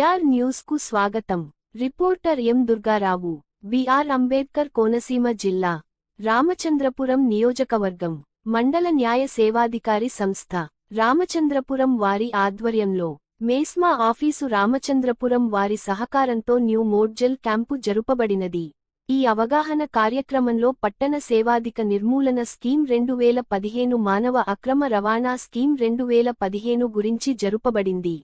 AR news కు స్వాగతం. Reporter M Durgarao, BR Ambedkar, Konaseema జిల్లా, రామచంద్రపురం నియోజకవర్గం, మండల న్యాయ సేవాధికారి సంస్థ, రామచంద్రపురం వారి ఆధ్వర్యంలో మేస్మా ఆఫీసు రామచంద్రపురం వారి సహకారంతో న్యూ మోడ్జల్ క్యాంపు జరుపబడినది. ఈ అవగాహన కార్యక్రమంలో పట్టణ సేవాధిక నిర్మూలన స్కీమ్ 2015, మానవ అక్రమ రవాణా స్కీమ్ 2015 గురించి జరుపబడింది.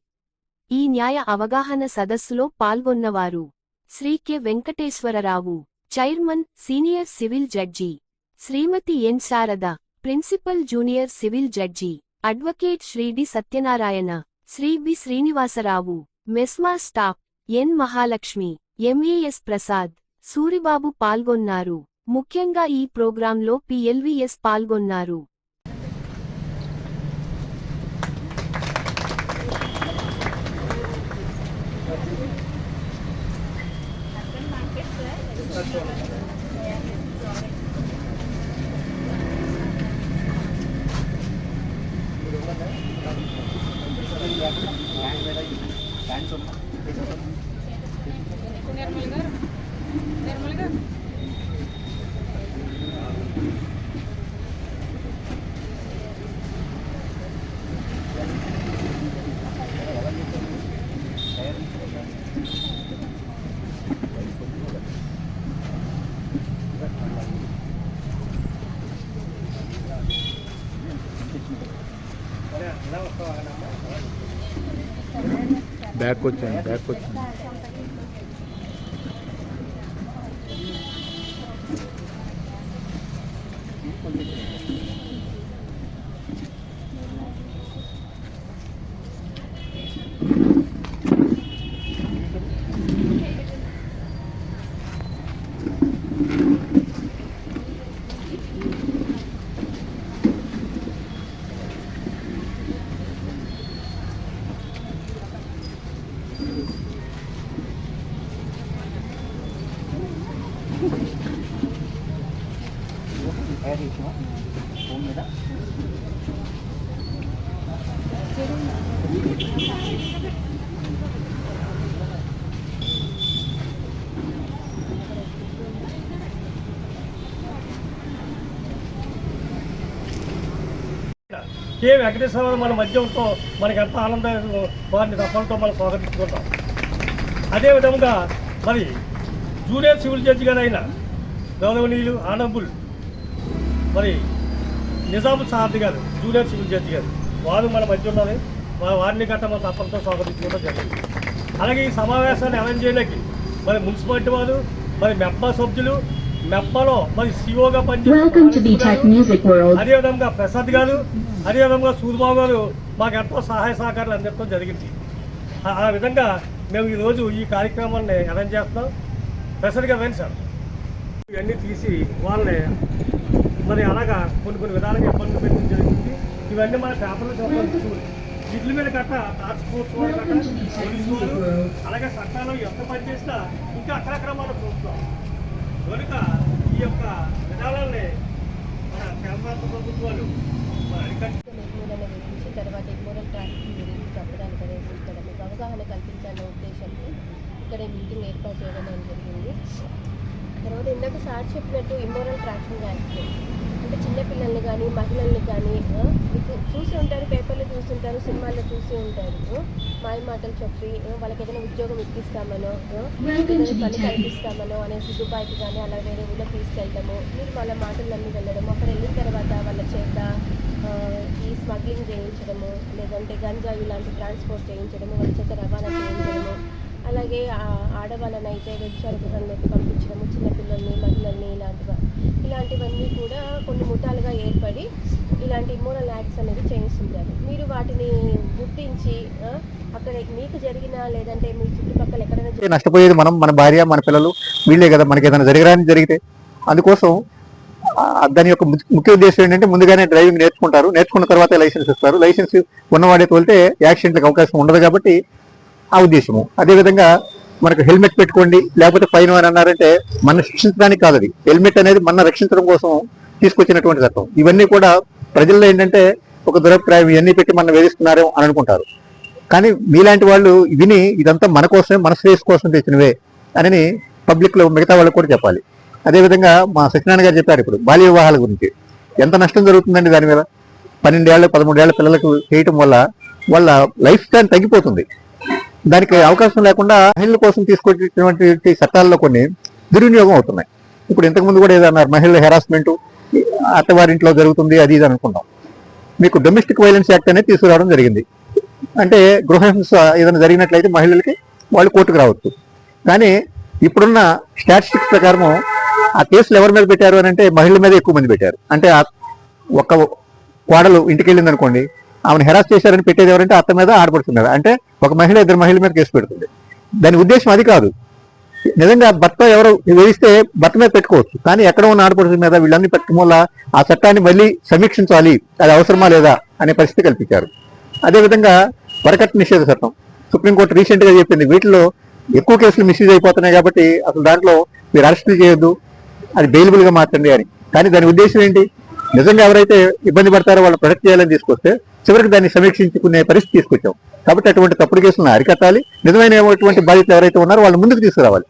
ఈ న్యాయ అవగాహన సదస్సులో పాల్గొన్నవారు Shri K Venkateswararao, chairman, senior civil judge, Shrimati N Sharada, principal junior civil judge, advocate Shri D Satyanarayana, Shri B Srinivasarao, మెస్మా staff, N Mahalakshmi, MAS Prasad, Suribabu పాల్గొన్నారు. ముఖ్యంగా ఈ ప్రోగ్రాంలో పిఎల్విఎస్ పాల్గొన్నారు. బ్యాక్ వచ్చాను కే వెంకటేశ్వరరావు మన మధ్య ఉంటాం, మనకి ఎంత ఆనందం, వారిని తప్పలతో మనం స్వాగతించుకుంటాం. అదేవిధంగా మరి జూనియర్ సివిల్ జడ్జి గారైన గౌరవనీయులు ఆనరబుల్ మరి నిజాముల్ సారథి గారు, జూనియర్ సివిల్ జడ్జి గారు, వారు మన మధ్య ఉన్నది. వారిని గట్ట మన తప్పలతో స్వాగతించుకోవడం జరిగింది. అలాగే ఈ సమావేశాన్ని అరేంజ్ చేయడానికి మరి మున్సిపాలిటీ వారు, మరి మెప్మా సభ్యులు, మెప్మాలో మరి సిఓగా పనిచేస్తారు, అదేవిధంగా ప్రసాద్ గారు, అదేవిధంగా సూరిబాబు గారు మాకు ఎంతో సహాయ సహకారాలు అందించడం జరిగింది. ఆ విధంగా మేము ఈరోజు ఈ కార్యక్రమాన్ని అరేంజ్ చేస్తున్నాం. ప్రసాద్ గారు రండి సార్. ఇవన్నీ తీసి వాళ్ళని మరి అలాగా కొన్ని విధాలుగా ఇబ్బందులు పెట్టడం జరిగింది. ఇవన్నీ మన పేపర్లో చెప్పాలి. వీటి మీద కట్ట టాస్క్ ఫోర్స్ వాళ్ళు కట్ట పోలీసు వాళ్ళు, అలాగే చట్టాలు ఎంత పనిచేసినా ఇంకా అక్కడక్కడ మనం చూస్తాం. కనుక ఈ యొక్క విధానాన్ని మన కేంద్ర ప్రభుత్వాలు మన నిర్మూలన గురించి, తర్వాత ఇమ్మోరల్ ట్రాఫికింగ్ గురించి చెప్పడానికి అనేది ఇక్కడ మీకు అవగాహన కల్పించాలనే ఉద్దేశంతో ఇక్కడ మీటింగ్ ఏర్పాటు చేయడం జరిగింది. తర్వాత ఇందాక సార్ చెప్పినట్టు ఇమ్మోరల్ ట్రాఫికింగ్ యాక్ట్ అంటే చిన్నపిల్లల్ని కానీ మహిళల్ని కానీ మీకు చూసి ఉంటారు, పేపర్లో చూస్తుంటారు, సినిమాల్లో చూసి ఉంటారు. మాయ మాటలు చెప్పి వాళ్ళకి ఏదైనా ఉద్యోగం ఇప్పిస్తామనో, ఏదైనా పని కల్పిస్తామనో అనేసి దుబాయ్కి కానీ అలా వేరే ఊళ్ళో తీసుకెళ్ళడము, మీరు వాళ్ళ మాటలన్నీ వెళ్ళడము, అక్కడ వెళ్ళిన తర్వాత వాళ్ళ చేత ఈ స్మగ్లింగ్ చేయించడము, లేదంటే గంజాయి ఇలాంటి ట్రాన్స్పోర్ట్ చేయించడము, వాళ్ళ చేత రవాణా చేయించడము, అలాగే ఆడవాళ్ళని అయితే వ్యభిచార గృహంలోకి పంపించడము, చిన్నపిల్లల్ని, మహిళల్ని, ఇలాంటివన్నీ కూడా కొన్ని ముఠాలుగా ఏర్పడి ఇలాంటి ఇమ్మోరల్ యాక్ట్స్ అనేది చేయిస్తుంటారు. మీరు వాటిని గుర్తించి అక్కడ మీకు జరిగిన లేదంటే మీ చుట్టుపక్కల ఎక్కడైనా నష్టపోయేది మనం, మన భార్య, మన పిల్లలు, వీళ్ళే కదా. మనకి ఏదైనా జరిగితే అందుకోసం దాని యొక్క ముఖ్య ఉద్దేశం ఏంటంటే ముందుగానే డ్రైవింగ్ నేర్చుకున్న తర్వాత లైసెన్స్ ఇస్తారు. లైసెన్స్ ఉన్నవాడే తోలితే యాక్సిడెంట్లకు అవకాశం ఉండదు కాబట్టి ఆ ఉద్దేశము. అదేవిధంగా మనకు హెల్మెట్ పెట్టుకోండి లేకపోతే ఫైన్ అని అన్నారంటే మన శిక్షించడానికి కాదు, అది హెల్మెట్ అనేది మన రక్షించడం కోసం తీసుకొచ్చినటువంటి చట్టం. ఇవన్నీ కూడా ప్రజల్లో ఏంటంటే ఒక దురభిప్రాయం, ఇవన్నీ పెట్టి మనం వేధిస్తున్నారేమో అని అనుకుంటారు. కానీ మీలాంటి వాళ్ళు విని ఇదంతా మన కోసమే, మన శ్రేయస్ కోసం తెచ్చినవే అని పబ్లిక్లో మిగతా వాళ్ళకి కూడా చెప్పాలి. అదేవిధంగా మా సత్యనారాయణ గారు చెప్పారు ఇప్పుడు బాల్య వివాహాల గురించి. ఎంత నష్టం జరుగుతుందండి దాని మీద. 12 ఏళ్ళ 13 ఏళ్ల పిల్లలకు చేయటం వల్ల వాళ్ళ లైఫ్ స్టైల్ తగ్గిపోతుంది. దానికి అవకాశం లేకుండా మహిళల కోసం తీసుకొచ్చినటువంటి చట్టాల్లో కొన్ని దుర్వినియోగం అవుతున్నాయి. ఇప్పుడు ఇంతకుముందు కూడా ఏదన్నారు, మహిళల హెరాస్మెంట్ అత్తవారింట్లో జరుగుతుంది అది ఇది అనుకుంటాం. మీకు డొమెస్టిక్ వైలెన్స్ యాక్ట్ అనేది తీసుకురావడం జరిగింది. అంటే గృహహింస ఏదైనా జరిగినట్లయితే మహిళలకి వాళ్ళు కోర్టుకు రావచ్చు. కానీ ఇప్పుడున్న స్టాటిస్టిక్స్ ప్రకారము ఆ కేసులు ఎవరి మీద పెట్టారు అని అంటే మహిళల మీద ఎక్కువ మంది పెట్టారు. అంటే ఒక కోడలు ఇంటికి వెళ్ళింది అనుకోండి, ఆమెను హెరాస్ చేశారని పెట్టేది ఎవరంటే అత్త మీద, ఆడపడుచు మీద. అంటే ఒక మహిళ 2 మహిళల మీద కేసు పెడుతుంది. దాని ఉద్దేశం అది కాదు. నిజంగా భర్త ఎవరు వేయిస్తే భర్త మీద పెట్టుకోవచ్చు, కానీ ఎక్కడ ఉన్న ఆడపడుచు మీద వీళ్ళన్ని పెట్టడం వల్ల ఆ చట్టాన్ని మళ్ళీ సమీక్షించాలి, అది అవసరమా లేదా అనే పరిస్థితి కల్పించారు. అదేవిధంగా వరకట్న నిషేధ చట్టం సుప్రీంకోర్టు రీసెంట్ గా చెప్పింది, వీటిలో ఎక్కువ కేసులు మిస్యూజ్ అయిపోతున్నాయి కాబట్టి అసలు దాంట్లో మీరు అరెస్టులు చేయొద్దు, అది బెయిలబుల్ గా మార్చండి అని. కానీ దాని ఉద్దేశం ఏంటి, నిజంగా ఎవరైతే ఇబ్బంది పడతారో వాళ్ళు ప్రొటెక్ట్ చేయాలని తీసుకొస్తే చివరికి దాన్ని సమీక్షించుకునే పరిస్థితి తీసుకొచ్చాం. కాబట్టి అటువంటి తప్పుడు కేసులను అరికట్టాలి, నిజమైనటువంటి బాధితులు ఎవరైతే ఉన్నారో వాళ్ళు ముందుకు తీసుకురావాలి.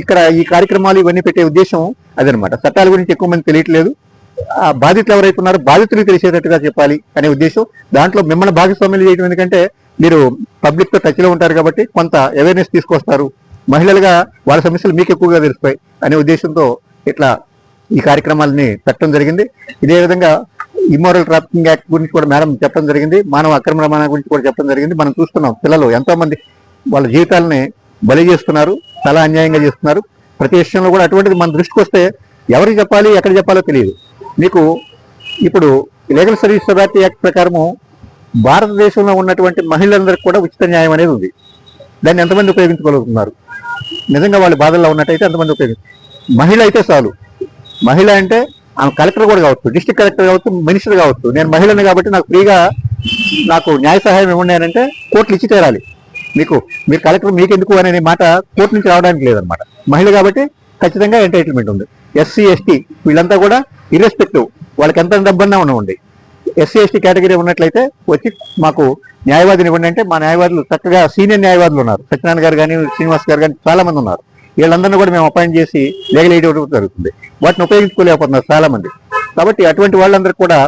ఇక్కడ ఈ కార్యక్రమాలు ఇవన్నీ పెట్టే ఉద్దేశం అదనమాట. చట్టాల గురించి ఎక్కువ మంది తెలియట్లేదు, ఆ బాధితులు ఎవరైతే ఉన్నారో బాధితులకు తెలిసేటట్టుగా చెప్పాలి అనే ఉద్దేశం. దాంట్లో మిమ్మల్ని భాగస్వామ్యం చేయడం ఎందుకంటే మీరు పబ్లిక్ తో టచ్ లో ఉంటారు కాబట్టి కొంత అవేర్నెస్ తీసుకొస్తారు, మహిళలుగా వాళ్ళ సమస్యలు మీకు ఎక్కువగా తెలుస్తాయి అనే ఉద్దేశంతో ఇట్లా ఈ కార్యక్రమాలని పెట్టడం జరిగింది. ఇదే విధంగా ఇమ్మోరల్ ట్రాఫికింగ్ యాక్ట్ గురించి కూడా మేడం చెప్పడం జరిగింది, మానవ అక్రమ రవాణా గురించి కూడా చెప్పడం జరిగింది. మనం చూస్తున్నాం పిల్లలు ఎంతో మంది వాళ్ళ జీవితాలని బలి చేస్తున్నారు, చాలా అన్యాయంగా చేస్తున్నారు. ప్రతి విషయంలో కూడా అటువంటిది మన దృష్టికి వస్తే ఎవరికి చెప్పాలి, ఎక్కడ చెప్పాలో తెలియదు. మీకు ఇప్పుడు లీగల్ సర్వీస్ అథారిటీ యాక్ట్ ప్రకారము భారతదేశంలో ఉన్నటువంటి మహిళలందరికీ కూడా ఉచిత న్యాయం అనేది ఉంది. దాన్ని ఎంతమంది ఉపయోగించుకోగలుగుతున్నారు? నిజంగా వాళ్ళు బాధల్లో ఉన్నట్టయితే ఎంతమంది మహిళ అయితే చాలు. మహిళ అంటే ఆమె కలెక్టర్ కూడా కావచ్చు, డిస్ట్రిక్ట్ కలెక్టర్ కావచ్చు, మినిస్టర్ కావచ్చు. నేను మహిళని కాబట్టి నాకు ఫ్రీగా నాకు న్యాయ సహాయం ఇవ్వండి అని అంటే కోర్టులు ఇచ్చి తీరాలి. మీరు కలెక్టర్ మీకెందుకు అనే మాట కోర్టు నుంచి రావడానికి లేదనమాట. మహిళ కాబట్టి ఖచ్చితంగా ఎంటైటిల్మెంట్ ఉంది. ఎస్సీ ఎస్టీ వీళ్ళంతా కూడా ఇర్రెస్పెక్టివ్, వాళ్ళకి ఎంత డబ్బన్నా ఉండండి, ఎస్సీ ఎస్టీ కేటగిరీ ఉన్నట్లయితే వచ్చి మాకు న్యాయవాదిని ఇవ్వండి అంటే మా న్యాయవాదులు చక్కగా సీనియర్ న్యాయవాదులు ఉన్నారు. సత్యనారాయణ గారు కానీ, శ్రీనివాస్ గారు కానీ చాలా మంది ఉన్నారు. వీళ్ళందరినీ కూడా మేము అపాయింట్ చేసి లీగల్ ఎయిడ్ ఇవ్వడం జరుగుతుంది. వాటిని ఉపయోగించుకోలేకపోతున్నారు చాలా మంది. కాబట్టి అటువంటి వాళ్ళందరికీ కూడా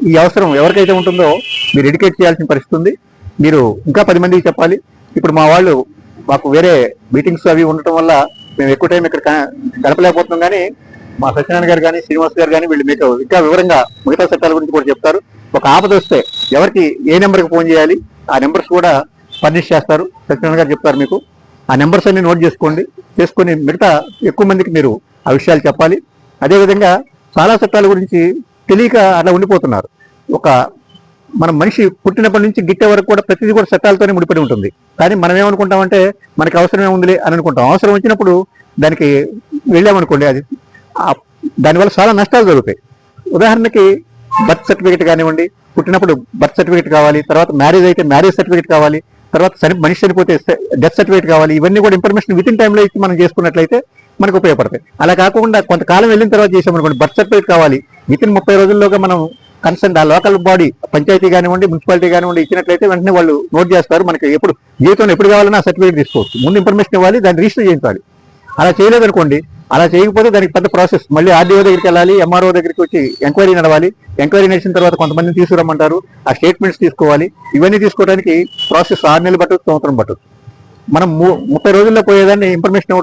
ఈ అవసరం ఎవరికైతే ఉంటుందో మీరు ఎడ్యుకేట్ చేయాల్సిన పరిస్థితి ఉంది. మీరు ఇంకా 10 మందికి చెప్పాలి. ఇప్పుడు మా వాళ్ళు మాకు వేరే మీటింగ్స్ అవి ఉండటం వల్ల మేము ఎక్కువ టైం ఇక్కడ గడపలేకపోతున్నాం. కానీ మా సత్యనారాయణ గారు కానీ, శ్రీనివాస్ గారు కానీ వీళ్ళు మీకు ఇంకా వివరంగా మిగతా చట్టాల గురించి కూడా చెప్తారు. ఒక ఆపద వస్తే ఎవరికి ఏ నెంబర్కి ఫోన్ చేయాలి ఆ నెంబర్స్ కూడా ఫర్నిష్ చేస్తారు, సత్యనారాయణ గారు చెప్తారు మీకు. ఆ నెంబర్స్ అన్ని నోట్ చేసుకొని మిగతా ఎక్కువ మందికి మీరు ఆ విషయాలు చెప్పాలి. అదేవిధంగా చాలా చట్టాల గురించి తెలియక అలా ఉండిపోతున్నారు. మనం మనిషి పుట్టినప్పటి నుంచి గిట్టే వరకు కూడా ప్రతిదీ కూడా చట్టాలతోనే ముడిపడి ఉంటుంది. కానీ మనం ఏమనుకుంటామంటే మనకి అవసరమే ఉందిలే అని అనుకుంటాం. అవసరం వచ్చినప్పుడు దానికి వెళ్ళామనుకోండి, అది దానివల్ల చాలా నష్టాలు జరుగుతాయి. ఉదాహరణకి బర్త్ సర్టిఫికేట్ కానివ్వండి, పుట్టినప్పుడు బర్త్ సర్టిఫికేట్ కావాలి, తర్వాత మ్యారేజ్ అయితే మ్యారేజ్ సర్టిఫికేట్ కావాలి, తర్వాత మనిషి చనిపోతే డెత్ సర్టిఫికేట్ కావాలి. ఇవన్నీ కూడా ఇన్ఫర్మేషన్ విత్ ఇన్ టైంలో ఇచ్చి మనం చేసుకున్నట్లయితే మనకు ఉపయోగపడతాయి. అలా కాకుండా కొంతకాలం వెళ్ళిన తర్వాత చేసామనుకోండి, బర్త్ సర్టిఫికేట్ కావాలి, విత్ ఇన్ 30 రోజుల్లోగా మనం కన్సర్న్ ఆ లోకల్ బాడీ పంచాయతీ కానివ్వండి, మున్సిపాలిటీ కానివ్వండి ఇచ్చినట్లయితే వెంటనే వాళ్ళు నోట్ చేస్తారు. మనకి జీవితంలో ఎప్పుడు కావాలన్నా సర్టిఫికేట్ తీసుకోవచ్చు. ముందు ఇన్ఫర్మేషన్ ఇవ్వాలి, దాన్ని రిజిస్టర్ చేయించాలి. అలా చేయలేదనుకోండి, అలా చేయకపోతే దానికి పెద్ద ప్రాసెస్. మళ్ళీ ఆర్డీఓ దగ్గరికి వెళ్ళాలి, ఎంఆర్ఓ దగ్గరికి వచ్చి ఎంక్వైరీ నడవాలి. ఎంక్వైరీ నడిచిన తర్వాత కొంతమందిని తీసుకురమ్మంటారు, ఆ స్టేట్మెంట్స్ తీసుకోవాలి. ఇవన్నీ తీసుకోవడానికి ప్రాసెస్ 6 నెలలు పట్టవచ్చు, సంవత్సరం పట్టవచ్చు. మనం 30 రోజుల్లో పోయేదాన్ని ఇన్ఫర్మేషన్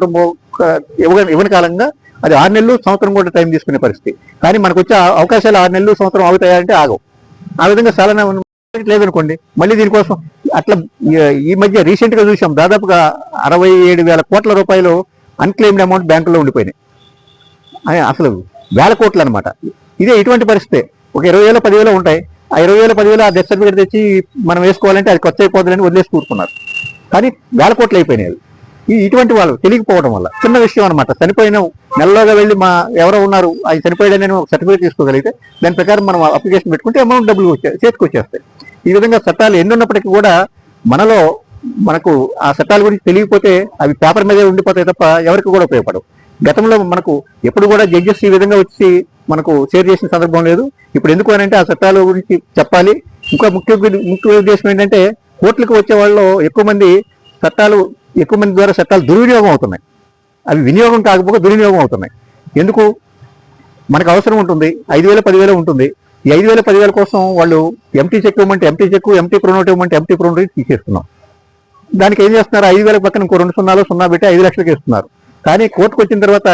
ఇవ్వని కాలంగా అది 6 నెలలు, సంవత్సరం కూడా టైం తీసుకునే పరిస్థితి. కానీ మనకు వచ్చే అవకాశాలు 6 నెలలు, సంవత్సరం అవుతాయంటే ఆగవు. ఆ విధంగా చాలా లేదనుకోండి, మళ్ళీ దీనికోసం అట్లా ఈ మధ్య రీసెంట్ గా చూసాం, దాదాపుగా 67,000 కోట్ల రూపాయలు అన్క్లెయిమ్డ్ అమౌంట్ బ్యాంకులో ఉండిపోయినాయి. అసలు 1000 కోట్లు అనమాట. ఇదే ఇటువంటి పరిస్థితి. ఒక 20,000, 10,000 ఉంటాయి. ఆ 20,000, 10,000 ఆ డెత్ సర్టిఫికేట్ తెచ్చి మనం వేసుకోవాలంటే అది ఖర్చు అయిపోతుందని వదిలేసి కూరుకున్నారు. కానీ 1000 కోట్లు అయిపోయినాయి. ఇటువంటి వాళ్ళు తెలియకపోవడం వల్ల చిన్న విషయం అనమాట. చనిపోయిన నెలలోగా వెళ్ళి ఎవరో ఉన్నారు అది చనిపోయాడని నేను సర్టిఫికేట్ తీసుకోగలిగితే దాని ప్రకారం మనం అప్లికేషన్ పెట్టుకుంటే అమౌంట్ డబ్బులు చేతికి వచ్చేస్తాయి. ఈ విధంగా చట్టాలు ఎన్ని ఉన్నప్పటికీ కూడా మనకు ఆ చట్టాల గురించి తెలియకపోతే అవి పేపర్ మీదే ఉండిపోతాయి తప్ప ఎవరికి కూడా ఉపయోగపడవు. గతంలో మనకు ఎప్పుడు కూడా జడ్జెస్ ఈ విధంగా వచ్చి మనకు షేర్ చేసిన సందర్భం లేదు. ఇప్పుడు ఎందుకు అని అంటే ఆ చట్టాల గురించి చెప్పాలి. ఇంకా ముఖ్య ఉద్దేశం ఏంటంటే కోర్టులకు వచ్చే వాళ్ళు ఎక్కువ మంది ద్వారా చట్టాలు దుర్వినియోగం అవుతున్నాయి. అవి వినియోగం కాకపోతే దుర్వినియోగం అవుతున్నాయి. ఎందుకు? మనకు అవసరం ఉంటుంది, 5,000 10,000 ఉంటుంది. ఈ 5,000 10,000 కోసం వాళ్ళు ఎంటీ చెక్ ఇవ్వమంటే ఎంటీ చెక్, ఎంటీ ప్రోనోట్ ఇవ్వమంటే ఎంటీ ప్రోనోట్ తీసేస్తున్నాం. దానికి ఏం చేస్తున్నారు? 5,000 పక్కన ఇంకో 2 సున్నాలు 0 పెట్టి 5 లక్షలకి ఇస్తున్నారు. కానీ కోర్టుకు వచ్చిన తర్వాత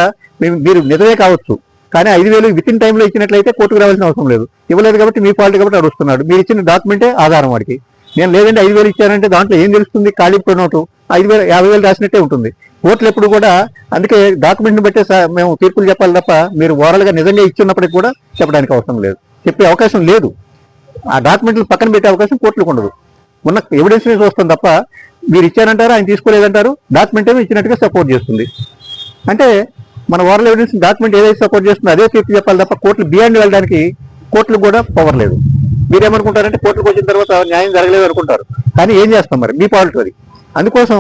మీరు నిజమే కావచ్చు, కానీ 5,000 విత్ ఇన్ టైంలో ఇచ్చినట్లయితే కోర్టుకు రావాల్సిన అవసరం లేదు. ఇవ్వలేదు కాబట్టి మీ ఫాల్ట్ కాబట్టి అడుస్తున్నాడు. మీరు ఇచ్చిన డాక్యుమెంటే ఆధారం వాడికి. నేను లేదంటే 5,000 ఇచ్చానంటే దాంట్లో ఏం తెలుస్తుంది? ఖాళీ ప్రోనోటు 5,000 50,000 రాసినట్టే ఉంటుంది. కోర్టులు ఎప్పుడు కూడా అందుకే డాక్యుమెంట్ని బట్టే మేము తీర్పులు చెప్పాలి తప్ప మీరు ఓవరాల్గా నిజంగా ఇచ్చినప్పటికి కూడా చెప్పడానికి అవసరం లేదు, చెప్పే అవకాశం లేదు. ఆ డాక్యుమెంట్లు పక్కన పెట్టే అవకాశం కోర్టులకు ఉండదు. ఉన్న ఎవిడెన్స్ చూస్తాం తప్ప మీరు ఇచ్చారంటారు, ఆయన తీసుకోలేదంటారు, డాక్యుమెంట్ ఏమో ఇచ్చినట్టుగా సపోర్ట్ చేస్తుంది. అంటే మన ఓరల్ ఎవిడెన్స్ డాక్యుమెంట్ ఏదైతే సపోర్ట్ చేస్తుందో అదే తీర్పు చెప్పాలి తప్ప కోర్టులు బియాండ్ వెళ్ళడానికి కోర్టులకు కూడా పవర్ లేదు. మీరేమనుకుంటారంటే కోర్టులకు వచ్చిన తర్వాత న్యాయం జరగలేదు అనుకుంటారు, కానీ ఏం చేస్తాం మరి? మీ పాలిటీ అది. అందుకోసం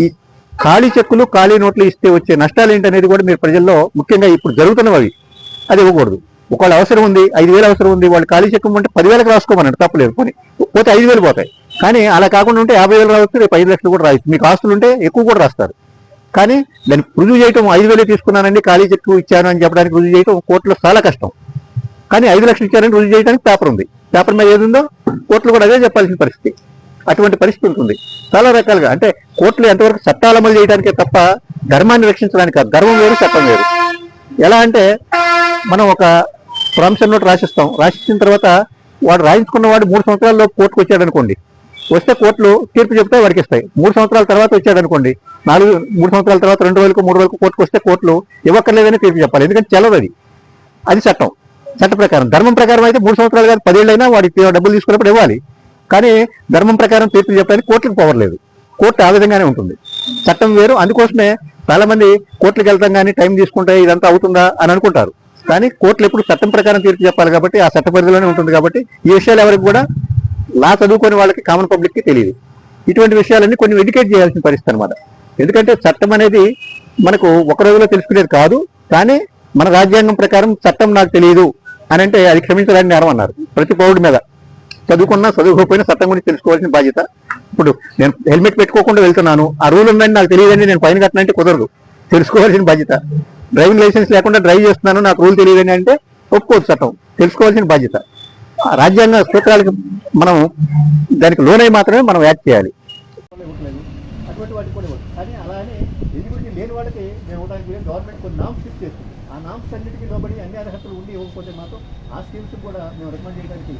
ఈ ఖాళీ చెక్కులు ఖాళీ నోట్లు ఇస్తే వచ్చే నష్టాలు ఏంటనేది కూడా మీరు ప్రజల్లో ముఖ్యంగా ఇప్పుడు జరుగుతున్నవి అది ఇవ్వకూడదు. ఒకవేళ అవసరం ఉంది, 5,000 అవసరం ఉంది, వాళ్ళు ఖాళీ చెక్కు ఉంటే 10,000కి రాసుకోమనండి, తప్పలేదు. పోతే 5,000 పోతాయి. కానీ అలా కాకుండా ఉంటే 50,000 రావచ్చు, రేపు 5 లక్షలు కూడా రావచ్చు. మీకు ఆస్తులు ఉంటే ఎక్కువ కూడా రాస్తారు. కానీ దాన్ని రుజువు చేయటం 5,000 తీసుకున్నానండి, ఖాళీ చెక్కు ఇచ్చాను అని చెప్పడానికి రుజువు చేయటం కోర్టులో చాలా కష్టం. కానీ 5 లక్షలు ఇచ్చారని రుజువు చేయడానికి పేపర్ ఉంది. పేపర్ మీద ఏది ఉందో కోర్టులు కూడా అదే చెప్పాల్సిన పరిస్థితి. అటువంటి పరిస్థితి ఉంటుంది చాలా రకాలుగా. అంటే కోర్టులు ఎంతవరకు చట్టాలు అమలు చేయడానికే తప్ప ధర్మాన్ని రక్షించడానికి కాదు. ధర్మం వేరు, చట్టం వేరు. ఎలా అంటే మనం ఒక ప్రామిసరీ నోట్ రాసిచ్చిన తర్వాత వాడు రాయించుకున్నవాడు 3 సంవత్సరాల్లో కోర్టుకు వచ్చాడు అనుకోండి, వస్తే కోర్టులు తీర్పు చెప్తే వాడికి ఇస్తాయి. 3 సంవత్సరాల తర్వాత వచ్చాడు అనుకోండి, 3 సంవత్సరాల తర్వాత 2 రోజులకు 3 రోజులకు కోర్టుకు వస్తే కోర్టులు ఇవ్వక్కర్లేదని తీర్పు చెప్పాలి. ఎందుకంటే చెల్లదు అది చట్టం. చట్ట ప్రకారం. ధర్మం ప్రకారం అయితే 3 సంవత్సరాలు కాదు 10 ఏళ్ళైనా వాడికి డబ్బులు తీసుకున్నప్పుడు ఇవ్వాలి. కానీ ధర్మం ప్రకారం తీర్పు చెప్పడానికి కోర్టులకు పవర్ లేదు. కోర్టు ఆ విధంగానే ఉంటుంది. చట్టం వేరు. అందుకోసమే చాలా మంది కోర్టులకు వెళ్తాం కానీ టైం తీసుకుంటే ఇదంతా అవుతుందా అని అనుకుంటారు. కానీ కోర్టులు ఎప్పుడు చట్టం ప్రకారం తీర్పు చెప్పాలి కాబట్టి ఆ చట్ట పరిధిలోనే ఉంటుంది. కాబట్టి ఈ విషయాలు ఎవరికి కూడా లా చదువుకొని వాళ్ళకి, కామన్ పబ్లిక్కి తెలియదు. ఇటువంటి విషయాలన్నీ కొన్ని ఎడ్యుకేట్ చేయాల్సిన పరిస్థితి అనమాట. ఎందుకంటే చట్టం అనేది మనకు ఒక రోజులో తెలుసుకునేది కాదు. కానీ మన రాజ్యాంగం ప్రకారం చట్టం నాకు తెలియదు అని అంటే అది క్షమించడానికి నేరం అన్నారు. ప్రతి పౌరుడి మీద చదువుకున్నా చదువుకోకపోయినా చట్టం గురించి తెలుసుకోవాల్సిన బాధ్యత. ఇప్పుడు నేను హెల్మెట్ పెట్టుకోకుండా వెళ్తున్నాను, ఆ రూల్ ఉందని నాకు తెలియదండి, నేను ఫైన్ కట్టనంటే కుదరదు. తెలుసుకోవాల్సిన బాధ్యత. డ్రైవింగ్ లైసెన్స్ లేకుండా డ్రైవ్ చేస్తున్నాను, నాకు రూల్ తెలియదని అంటే ఒప్పుకోవచ్చు. చట్టం తెలుసుకోవాల్సిన బాధ్యత. రాజ్యాంగ సూత్రాలకు మనం దానికి లోనై మాత్రమే మనం యాక్ట్ చేయాలి. అటువంటి వాటికి కూడా ఇవ్వచ్చు. కానీ అలానే ఎలిజిబిలిటీ లేని వాళ్ళకి మేము ఇవ్వడానికి గవర్నమెంట్ కొన్ని నామ్స్ ఫిక్స్ చేస్తుంది. ఆ నామ్స్ అన్నిటికీ లోబడి అన్ని అర్హతలు ఉండి ఇవ్వకపోతే మాత్రం ఆ స్కీమ్స్ కూడా మేము రికమెండ్ చేయడానికి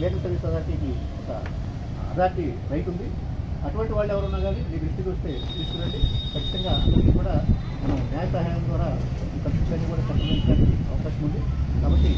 లీగల్ సర్వీస్ అథారిటీకి ఒక అథారిటీ రైట్ ఉంది. అటువంటి వాళ్ళు ఎవరున్నా కానీ మీ దృష్టికి వస్తే తీసుకురండి. ఖచ్చితంగా అందరికీ కూడా మనం న్యాయ సహాయం ద్వారా ఖర్చులన్నీ కూడా సంప్రదించడానికి అవకాశం ఉంది. కాబట్టి